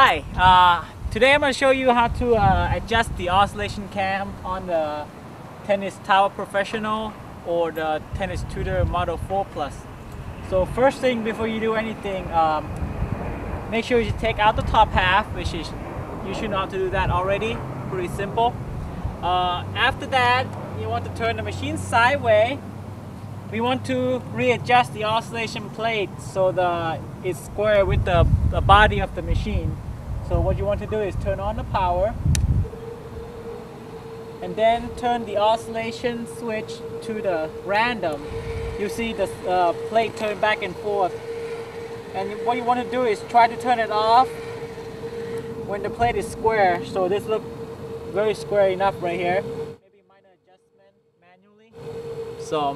Hi, today I'm going to show you how to adjust the oscillation cam on the Tennis Tower Professional or the Tennis Tutor Model 4 Plus. So first thing before you do anything, make sure you take out the top half, which is, you should know how to do that already, pretty simple. After that, you want to turn the machine sideways. We want to readjust the oscillation plate so it's square with the body of the machine. So what you want to do is turn on the power and then turn the oscillation switch to the random. You see the plate turn back and forth. And what you want to do is try to turn it off when the plate is square. So this looks very square enough right here. Maybe minor adjustment manually. So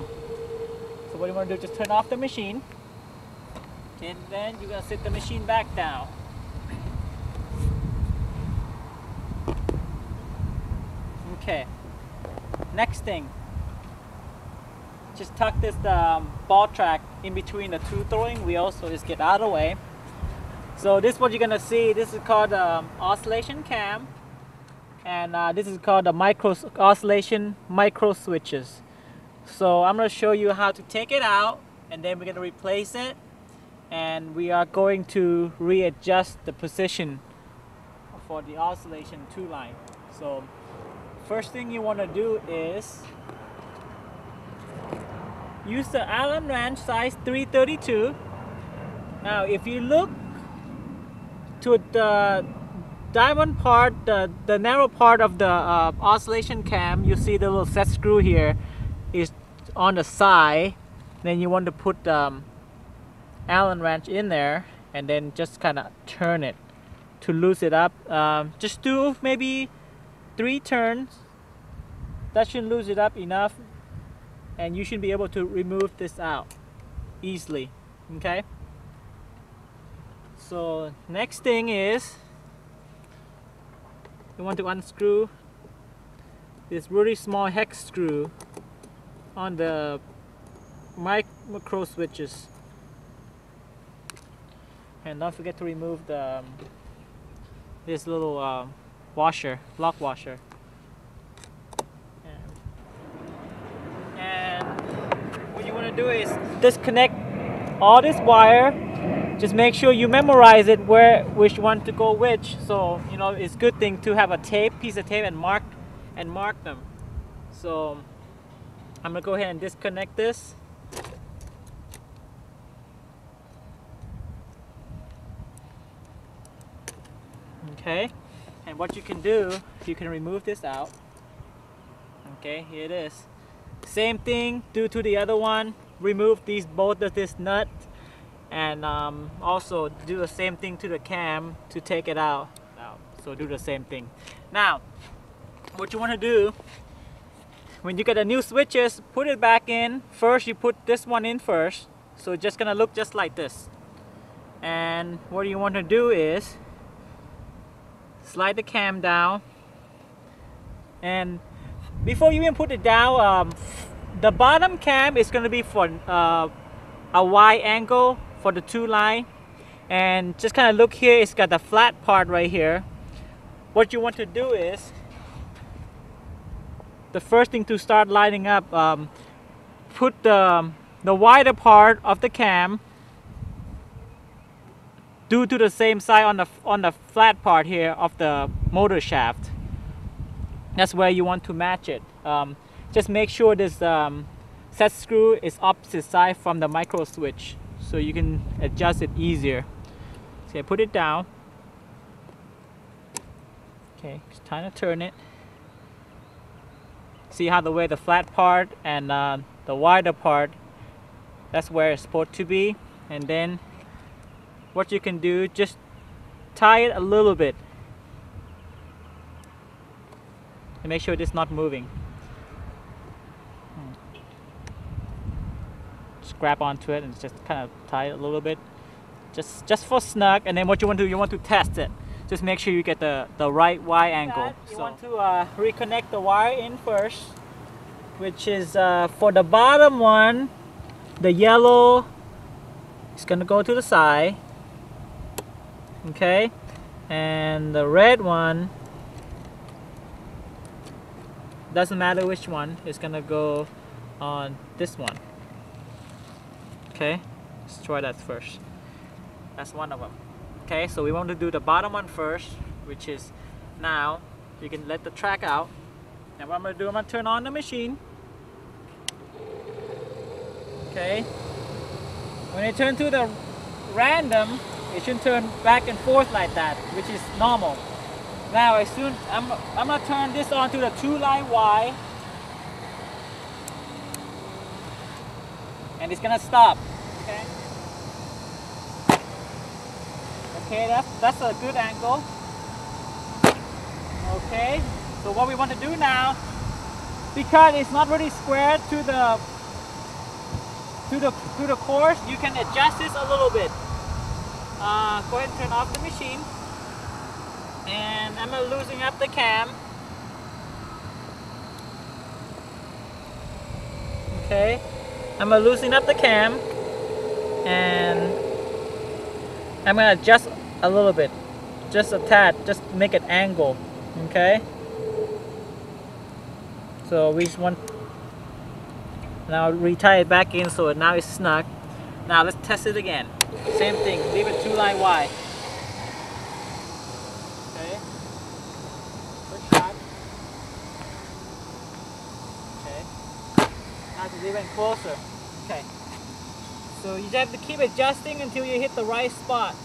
what you want to do is just turn off the machine, and then you're going to sit the machine back down. Okay, next thing, just tuck this ball track in between the two throwing wheels, so just get out of the way. So this is what you're going to see. This is called oscillation cam, and this is called the oscillation micro switches. So I'm going to show you how to take it out, and then we're going to replace it, and we are going to readjust the position for the oscillation 2 line. So first thing you want to do is use the Allen wrench size 332. Now if you look to the diamond part, the narrow part of the oscillation cam, you see the little set screw here is on the side. Then you want to put Allen wrench in there and then just kind of turn it to loose it up. Just do maybe 3 turns. That should lose it up enough, and you should be able to remove this out easily. Okay, so next thing is you want to unscrew this really small hex screw on the micro switches, and don't forget to remove this little lock washer. And what you want to do is disconnect all this wire. Just make sure you memorize it, which one to go which. So you know it's a good thing to have a piece of tape and mark them. So I'm gonna go ahead and disconnect this. Okay, and what you can do, you can remove this out. Okay, here it is. Same thing do to the other one. Remove both of this nut, and also do the same thing to the cam to take it out. So do the same thing. Now, what you want to do, when you get the new switches, put it back in. First you put this one in first, so it's just gonna look just like this. And what you want to do is slide the cam down, and before you even put it down, the bottom cam is going to be for a Y angle for the 2 line, and just kind of look here, it's got the flat part right here. What you want to do is, the first thing to start lining up, put the wider part of the cam due to the same side on the flat part here of the motor shaft. That's where you want to match it. Just make sure this set screw is opposite side from the micro switch, so you can adjust it easier. Okay, put it down. Okay, it's time to turn it. See how the way the flat part and the wider part, that's where it's supposed to be. And then what you can do, just tie it a little bit and make sure it's not moving. Just grab onto it and just kind of tie it a little bit, just for snug. And then what you want to do, you want to test it. Just make sure you get the right Y angle. You want to reconnect the wire in first, which is for the bottom one, the yellow is gonna go to the side. Okay, And the red one, doesn't matter which one, it's gonna go on this one. Okay, let's try that first. That's one of them. Okay, so we want to do the bottom one first, which is now. You can let the track out. And what I'm gonna do, I'm gonna turn on the machine. Okay. When it turns to the random, it should turn back and forth like that, which is normal. Now, as soon I'm gonna turn this on to the 2-line Y, and it's gonna stop. Okay. Okay, that's a good angle. Okay. So what we want to do now, because it's not really square to the course, you can adjust this a little bit. Go ahead and turn off the machine, and I'm loosening up the cam. Okay, I'm loosening up the cam, and I'm gonna adjust a little bit, just a tad, just make it angle. Okay. So we just want, now retie it back in so now it's snug. Now let's test it again. Same thing, leave it 2-line Y. Okay. First shot. Okay. Now to leave it closer. Okay. So you just have to keep adjusting until you hit the right spot.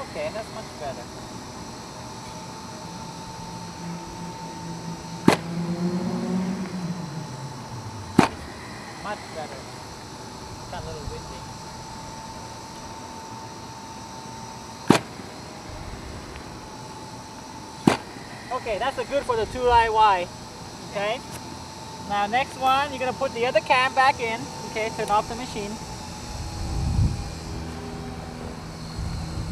Okay, that's much better. Much better. Got a little windy. Okay, that's a good for the 2-line Y. Okay. Now next one, you're gonna put the other cam back in. Okay, turn off the machine.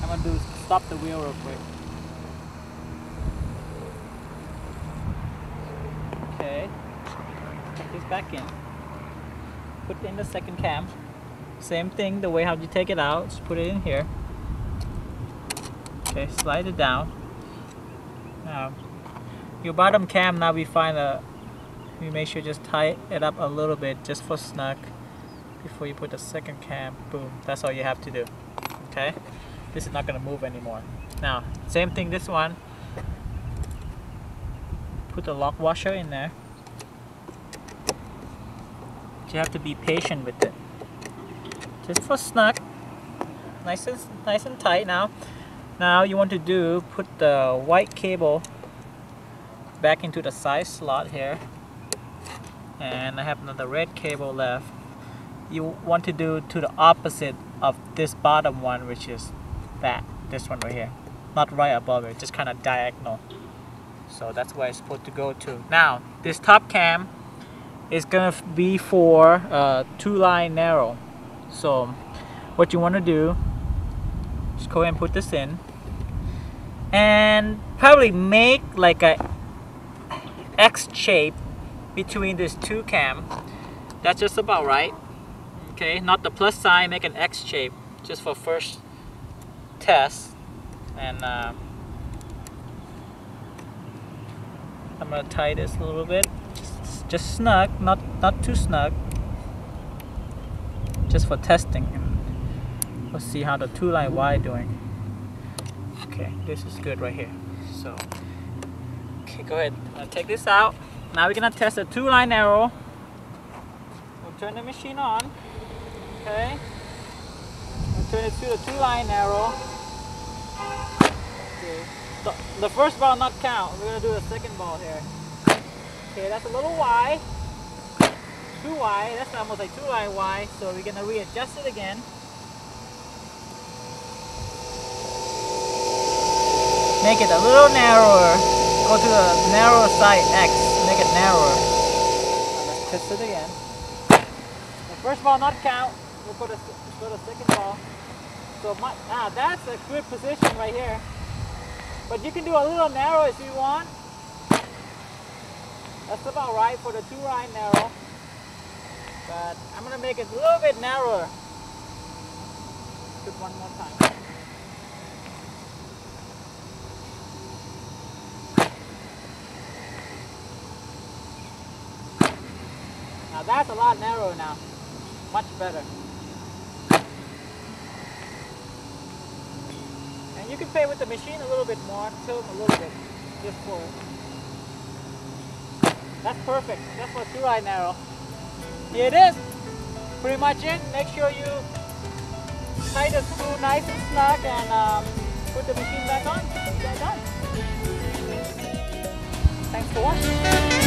I'm gonna do stop the wheel real quick. Okay, put this back in. Put in the second cam. Same thing, the way how you take it out, just put it in here. Okay, slide it down. Now, your bottom cam, now we make sure just tie it up a little bit just for snug before you put the second cam. Boom, that's all you have to do. Okay. This is not going to move anymore. Now, same thing this one. Put the lock washer in there. But you have to be patient with it. Just for snug. Nice and tight now. Now you want to do, put the white cable back into the side slot here. And I have another red cable left. You want to do to the opposite of this bottom one, which is this one right here, not right above it, just kind of diagonal. So that's where it's supposed to go to. Now this top cam is gonna be for 2-line narrow. So what you want to do, just go ahead and put this in, and probably make like a X shape between these two cam. That's just about right. Okay, not the plus sign, make an X shape just for first test. And I'm gonna tie this a little bit, just snug, not too snug, just for testing. Let's see how the 2-line Y doing. Okay, this is good right here. So okay, go ahead, take this out. Now we're gonna test the 2-line arrow. We'll turn the machine on. Okay, we'll turn it to the 2-line arrow. Okay. So the first ball not count. We're gonna do the second ball here. Okay, that's a little Y. 2Y. That's almost like 2-line Y. So we're gonna readjust it again. Make it a little narrower. Go to the narrow side X. Make it narrower. Let's test it again. The first ball not count. We'll go to the second ball. So that's a good position right here. But you can do a little narrow if you want. That's about right for the 2 right narrow. But I'm gonna make it a little bit narrower. Just one more time. Now that's a lot narrower now. Much better. And you can play with the machine a little bit more, tilt a little bit, just for it. That's perfect. That's for 2 right narrow. Here it is. Pretty much it. Make sure you tie the screw nice and snug and put the machine back on. You guys done. Thanks for watching.